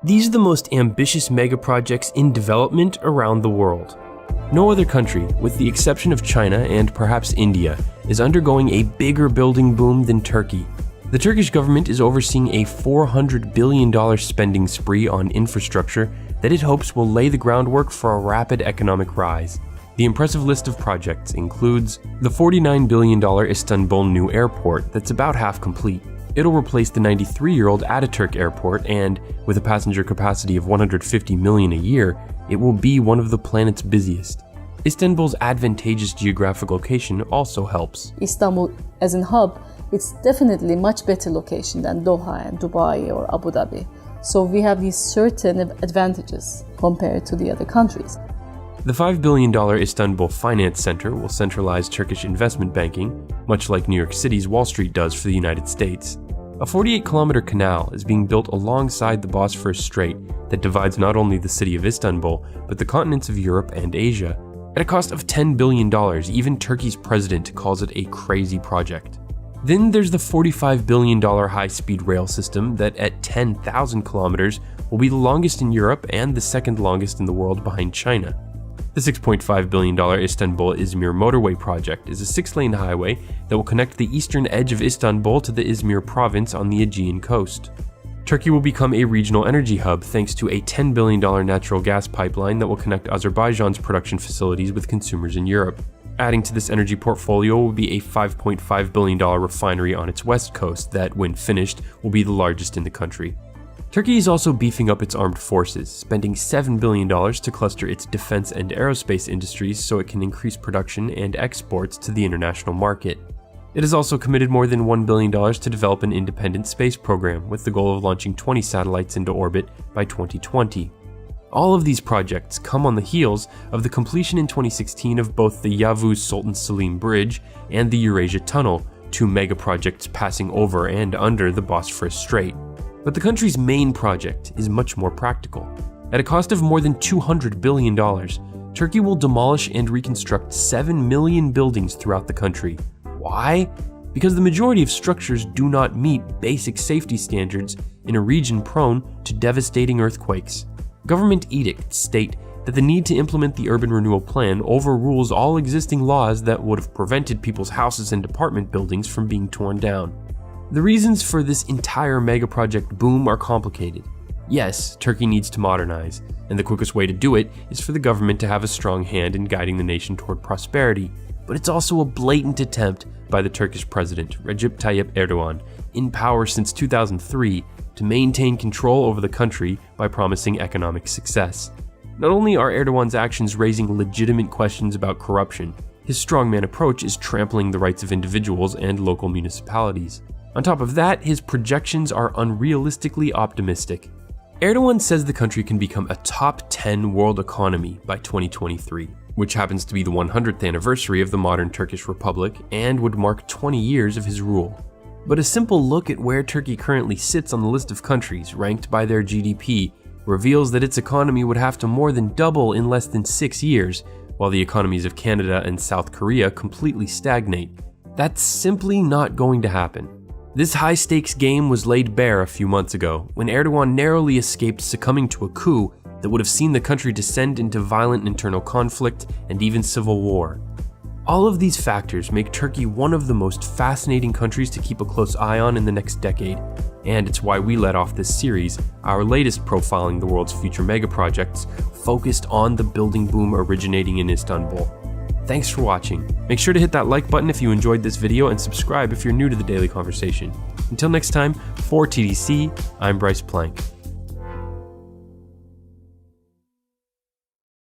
These are the most ambitious mega projects in development around the world. No other country, with the exception of China and perhaps India, is undergoing a bigger building boom than Turkey. The Turkish government is overseeing a $400 billion spending spree on infrastructure that it hopes will lay the groundwork for a rapid economic rise. The impressive list of projects includes the $49 billion Istanbul new airport that's about half complete. It'll replace the 93-year-old Ataturk airport and, with a passenger capacity of 150 million a year, it will be one of the planet's busiest. Istanbul's advantageous geographic location also helps. Istanbul as a hub, it's definitely much better location than Doha and Dubai or Abu Dhabi. So we have these certain advantages compared to the other countries. The $5 billion Istanbul Finance Center will centralize Turkish investment banking, much like New York City's Wall Street does for the United States. A 48-kilometer canal is being built alongside the Bosphorus Strait that divides not only the city of Istanbul, but the continents of Europe and Asia. At a cost of $10 billion, even Turkey's president calls it a crazy project. Then there's the $45 billion high-speed rail system that at 10,000 kilometers will be the longest in Europe and the second longest in the world behind China. The $6.5 billion Istanbul-Izmir motorway project is a 6-lane highway that will connect the eastern edge of Istanbul to the Izmir province on the Aegean coast. Turkey will become a regional energy hub thanks to a $10 billion natural gas pipeline that will connect Azerbaijan's production facilities with consumers in Europe. Adding to this energy portfolio will be a $5.5 billion refinery on its west coast that, when finished, will be the largest in the country. Turkey is also beefing up its armed forces, spending $7 billion to cluster its defense and aerospace industries so it can increase production and exports to the international market. It has also committed more than $1 billion to develop an independent space program with the goal of launching 20 satellites into orbit by 2020. All of these projects come on the heels of the completion in 2016 of both the Yavuz Sultan Selim Bridge and the Eurasia Tunnel, two mega projects passing over and under the Bosphorus Strait. But the country's main project is much more practical. At a cost of more than $200 billion, Turkey will demolish and reconstruct 7 million buildings throughout the country. Why? Because the majority of structures do not meet basic safety standards in a region prone to devastating earthquakes. Government edicts state that the need to implement the urban renewal plan overrules all existing laws that would have prevented people's houses and apartment buildings from being torn down. The reasons for this entire mega project boom are complicated. Yes, Turkey needs to modernize, and the quickest way to do it is for the government to have a strong hand in guiding the nation toward prosperity, but it's also a blatant attempt by the Turkish president, Recep Tayyip Erdogan, in power since 2003, to maintain control over the country by promising economic success. Not only are Erdogan's actions raising legitimate questions about corruption, his strongman approach is trampling the rights of individuals and local municipalities. On top of that, his projections are unrealistically optimistic. Erdogan says the country can become a top 10 world economy by 2023, which happens to be the 100th anniversary of the modern Turkish Republic and would mark 20 years of his rule. But a simple look at where Turkey currently sits on the list of countries ranked by their GDP reveals that its economy would have to more than double in less than 6 years, while the economies of Canada and South Korea completely stagnate. That's simply not going to happen. This high-stakes game was laid bare a few months ago, when Erdogan narrowly escaped succumbing to a coup that would have seen the country descend into violent internal conflict and even civil war. All of these factors make Turkey one of the most fascinating countries to keep a close eye on in the next decade, and it's why we led off this series, our latest profiling the world's future megaprojects, focused on the building boom originating in Istanbul. Thanks for watching. Make sure to hit that like button if you enjoyed this video and subscribe if you're new to the Daily Conversation. Until next time, for TDC, I'm Bryce Plank.